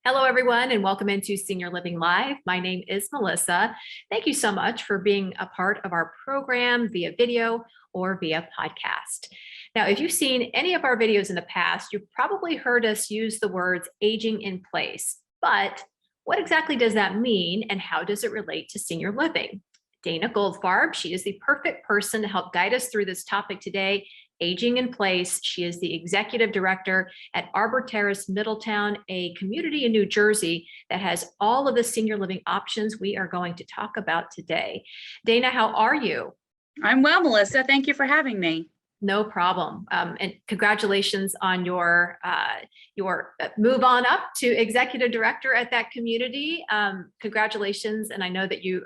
Hello, everyone, and welcome into Senior Living Live. My name is Melissa. Thank you so much for being a part of our program via video or via podcast. Now, if you've seen any of our videos in the past, you've probably heard us use the words aging in place. But what exactly does that mean, and how does it relate to senior living? Dana Goldfarb, she is the perfect person to help guide us through this topic today. Aging in Place. She is the executive director at Arbor Terrace Middletown, a community in New Jersey that has all of the senior living options we are going to talk about today. Dana, how are you? I'm well, Melissa. Thank you for having me. No problem. And congratulations on your move on up to executive director at that community. Congratulations. And I know that you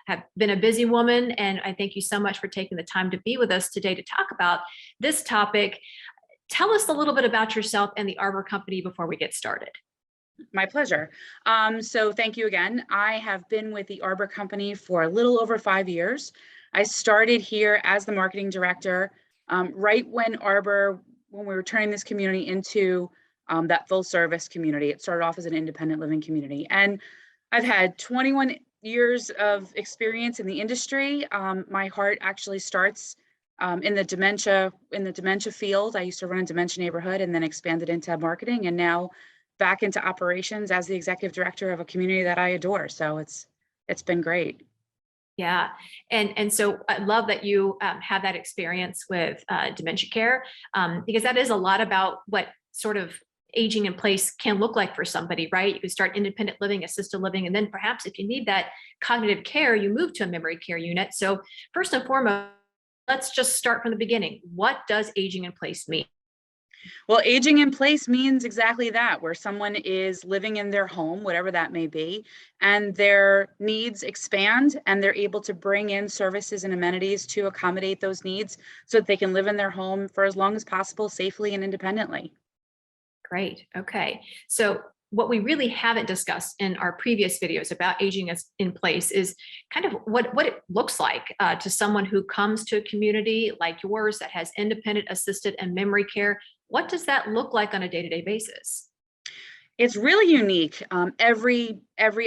have been a busy woman, and I thank you so much for taking the time to be with us today to talk about this topic. Tell us a little bit about yourself and the Arbor Company before we get started. My pleasure. So thank you again. I have been with the Arbor Company for a little over 5 years. I started here as the marketing director right when we were turning this community into that full service community. It started off as an independent living community. And I've had 21 years of experience in the industry. My heart actually starts in the dementia field. I used to run a dementia neighborhood and then expanded into marketing, and now back into operations as the executive director of a community that I adore. So it's been great. Yeah. And so I love that you have that experience with dementia care, because that is a lot about what sort of aging in place can look like for somebody, right? You can start independent living, assisted living, and then perhaps if you need that cognitive care, you move to a memory care unit. So first and foremost, let's just start from the beginning. What does aging in place mean? Well, aging in place means exactly that, where someone is living in their home, whatever that may be, and their needs expand and they're able to bring in services and amenities to accommodate those needs so that they can live in their home for as long as possible, safely and independently. Great. Okay. So what we really haven't discussed in our previous videos about aging in place is kind of what it looks like to someone who comes to a community like yours that has independent, assisted, and memory care. What does that look like on a day-to-day basis? It's really unique. Every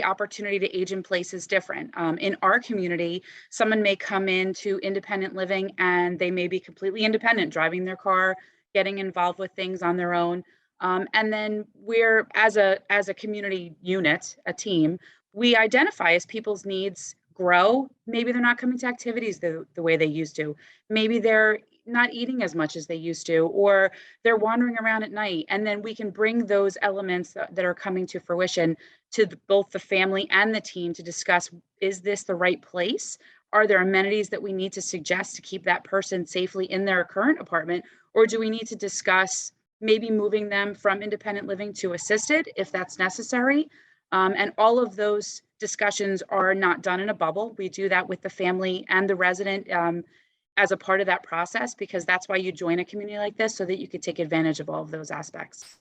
opportunity to age in place is different. In our community, someone may come into independent living and they may be completely independent, driving their car, getting involved with things on their own. And then we're, as a community unit, a team, we identify as people's needs grow. Maybe they're not coming to activities the way they used to. Maybe they're not eating as much as they used to, or they're wandering around at night. And then we can bring those elements that are coming to fruition to both the family and the team to discuss, is this the right place? Are there amenities that we need to suggest to keep that person safely in their current apartment? Or do we need to discuss maybe moving them from independent living to assisted if that's necessary? And all of those discussions are not done in a bubble. We do that with the family and the resident as a part of that process, because that's why you join a community like this, so that you could take advantage of all of those aspects.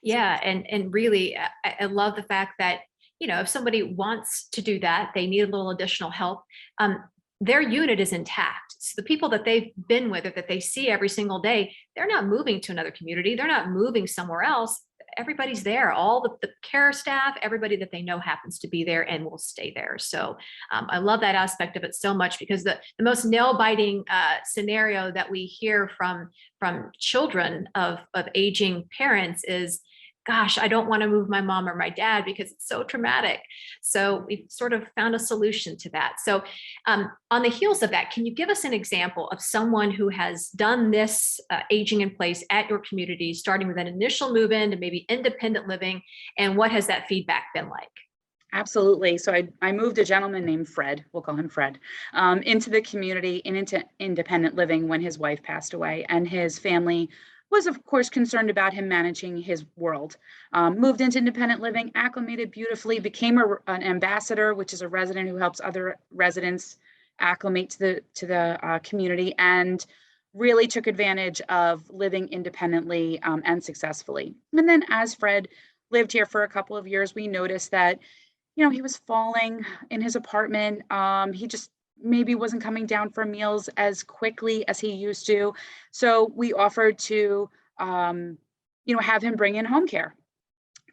Yeah. And really, I love the fact that, if somebody wants to do that, they need a little additional help. Their unit is intact. So the people that they've been with or that they see every single day, they're not moving to another community. They're not moving somewhere else. Everybody's there. All the care staff, everybody that they know happens to be there and will stay there. So I love that aspect of it so much, because the most nail-biting scenario that we hear from children of aging parents is, gosh, I don't want to move my mom or my dad because it's so traumatic. So we've sort of found a solution to that. So on the heels of that, can you give us an example of someone who has done this aging in place at your community, starting with an initial move-in to maybe independent living, and what has that feedback been like? Absolutely. So I moved a gentleman named Fred, we'll call him Fred, into the community and into independent living when his wife passed away, and his family was of course concerned about him managing his world. Moved into independent living, acclimated beautifully, became an ambassador, which is a resident who helps other residents acclimate to the community, and really took advantage of living independently and successfully. And then as Fred lived here for a couple of years, we noticed that he was falling in his apartment. He just maybe wasn't coming down for meals as quickly as he used to. So we offered to, have him bring in home care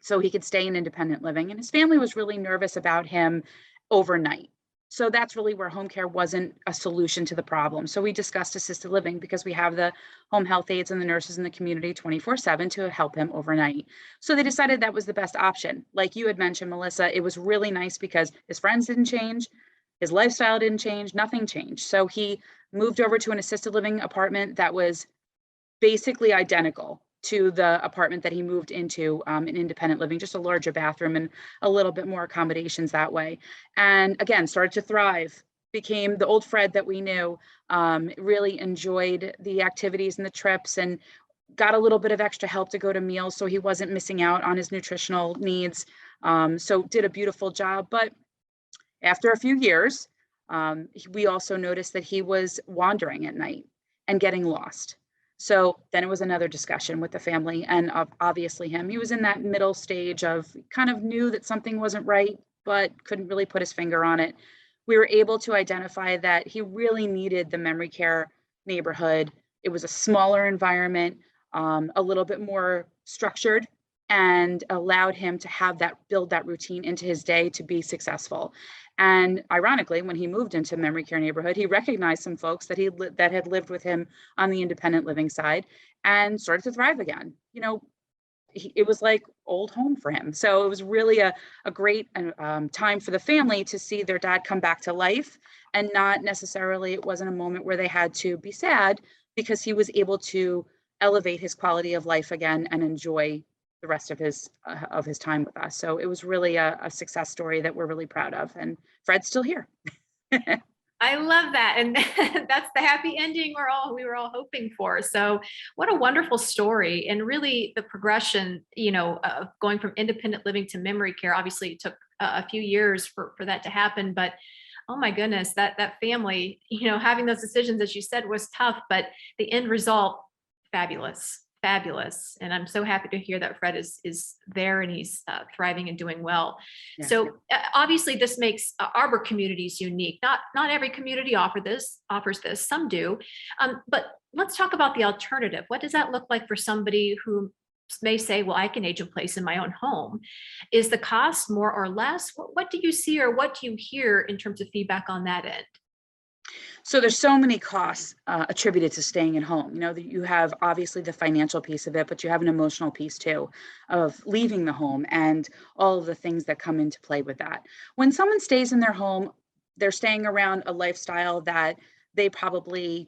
so he could stay in independent living. And his family was really nervous about him overnight. So that's really where home care wasn't a solution to the problem. So we discussed assisted living because we have the home health aides and the nurses in the community 24/7 to help him overnight. So they decided that was the best option. Like you had mentioned, Melissa, it was really nice because his friends didn't change, his lifestyle didn't change, nothing changed. So he moved over to an assisted living apartment that was basically identical to the apartment that he moved into in independent living, just a larger bathroom and a little bit more accommodations that way. And again, started to thrive, became the old Fred that we knew, really enjoyed the activities and the trips, and got a little bit of extra help to go to meals so he wasn't missing out on his nutritional needs. So did a beautiful job. But after a few years, we also noticed that he was wandering at night and getting lost. So then it was another discussion with the family and obviously him. He was in that middle stage of kind of knew that something wasn't right, but couldn't really put his finger on it. We were able to identify that he really needed the memory care neighborhood. It was a smaller environment, a little bit more structured, and allowed him to have that, build that routine into his day to be successful. And ironically, when he moved into memory care neighborhood, he recognized some folks that had lived with him on the independent living side and started to thrive again. You know, it was like old home for him. So it was really a great time for the family to see their dad come back to life, and not necessarily, it wasn't a moment where they had to be sad, because he was able to elevate his quality of life again and enjoy the rest of his time with us. So it was really a success story that we're really proud of. And Fred's still here. I love that. And that's the happy ending we were all hoping for. So what a wonderful story. And really the progression, of going from independent living to memory care. Obviously it took a few years for that to happen, but oh my goodness, that family, having those decisions, as you said, was tough, but the end result, fabulous. Fabulous. And I'm so happy to hear that Fred is there and he's thriving and doing well. Yeah. So obviously this makes Arbor communities unique. Not every community offers this, some do. But let's talk about the alternative. What does that look like for somebody who may say, well, I can age in place in my own home? Is the cost more or less? What do you see, or what do you hear in terms of feedback on that end? So there's so many costs attributed to staying at home. That you have obviously the financial piece of it, but you have an emotional piece too of leaving the home and all of the things that come into play with that. When someone stays in their home, they're staying around a lifestyle that they probably,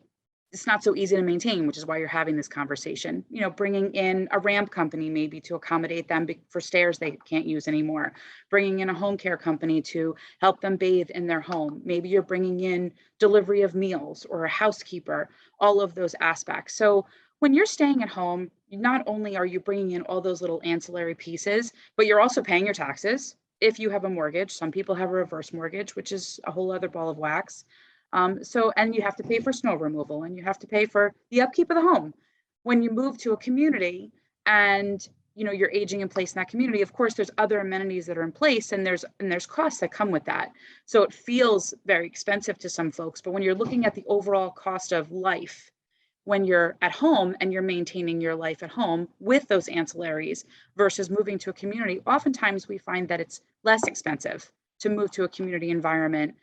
it's not so easy to maintain, which is why you're having this conversation. Bringing in a ramp company maybe to accommodate them for stairs they can't use anymore. Bringing in a home care company to help them bathe in their home. Maybe you're bringing in delivery of meals or a housekeeper, all of those aspects. So when you're staying at home, not only are you bringing in all those little ancillary pieces, but you're also paying your taxes. If you have a mortgage, some people have a reverse mortgage, which is a whole other ball of wax. And you have to pay for snow removal, and you have to pay for the upkeep of the home. When you move to a community and you're aging in place in that community, of course there's other amenities that are in place, and there's costs that come with that. So it feels very expensive to some folks, but when you're looking at the overall cost of life, when you're at home and you're maintaining your life at home with those ancillaries versus moving to a community, oftentimes we find that it's less expensive to move to a community environment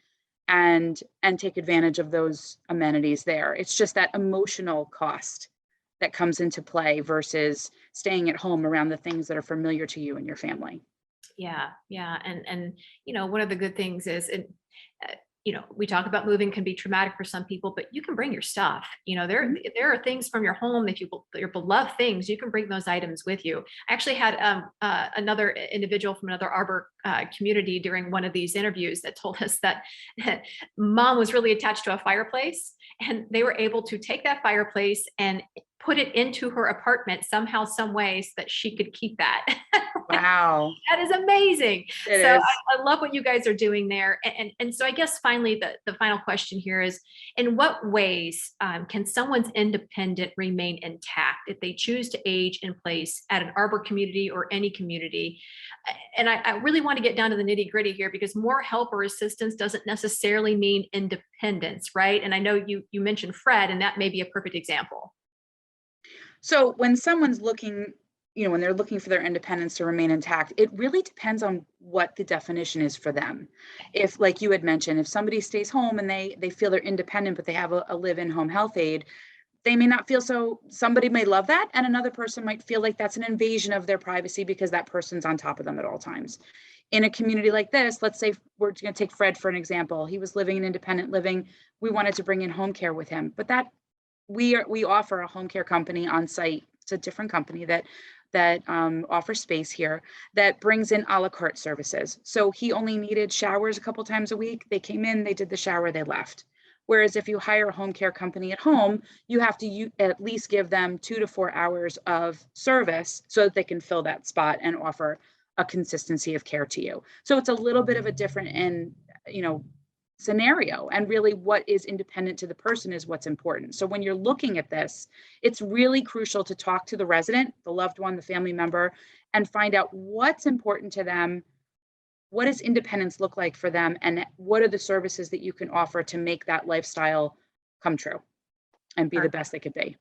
and take advantage of those amenities there. It's just that emotional cost that comes into play versus staying at home around the things that are familiar to you and your family. Yeah. And one of the good things is, we talk about moving can be traumatic for some people, but you can bring your stuff. There are things from your home that your beloved things, you can bring those items with you. I actually had another individual from another Arbor community during one of these interviews that told us that mom was really attached to a fireplace, and they were able to take that fireplace and put it into her apartment somehow, some way, so that she could keep that. Wow. That is amazing. It So is. I love what you guys are doing there. And so I guess finally the final question here is, in what ways can someone's independent remain intact if they choose to age in place at an Arbor community or any community? And I really want to get down to the nitty gritty here, because more help or assistance doesn't necessarily mean independence, right? And I know you mentioned Fred, and that may be a perfect example. So when someone's looking when they're looking for their independence to remain intact, it really depends on what the definition is for them. If, like you had mentioned, if somebody stays home and they feel they're independent, but they have a live-in home health aide, they may not feel so. Somebody may love that, and another person might feel like that's an invasion of their privacy because that person's on top of them at all times. In a community like this, let's say we're going to take Fred for an example. He was living in independent living. We wanted to bring in home care with him, but that we offer a home care company on site. It's a different company that offers space here that brings in a la carte services. So he only needed showers a couple times a week. They came in, they did the shower, they left. Whereas if you hire a home care company at home, you have to at least give them 2 to 4 hours of service so that they can fill that spot and offer a consistency of care to you. So it's a little bit of a different scenario, and really what is independent to the person is what's important. So when you're looking at this, it's really crucial to talk to the resident, the loved one, the family member, and find out what's important to them. What does independence look like for them? And what are the services that you can offer to make that lifestyle come true and be the best they could be?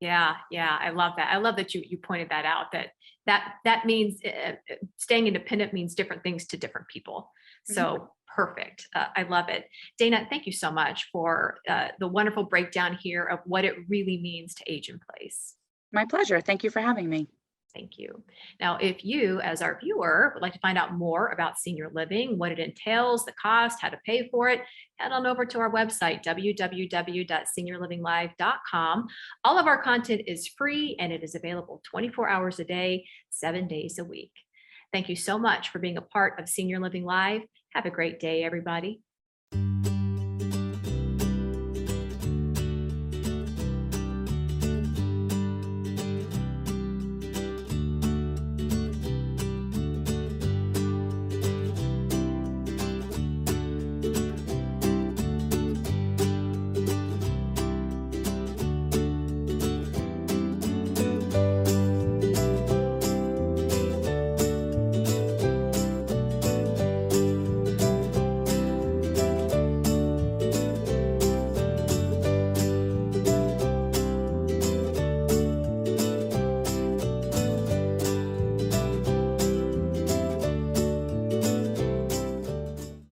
Yeah, yeah, I love that. I love that you pointed that out. That means staying independent means different things to different people. So perfect. I love it. Dana, thank you so much for the wonderful breakdown here of what it really means to age in place. My pleasure. Thank you for having me. Thank you. Now, if you, as our viewer, would like to find out more about senior living, what it entails, the cost, how to pay for it, head on over to our website, www.seniorlivinglive.com. All of our content is free and it is available 24 hours a day, 7 days a week. Thank you so much for being a part of Senior Living Live. Have a great day, everybody.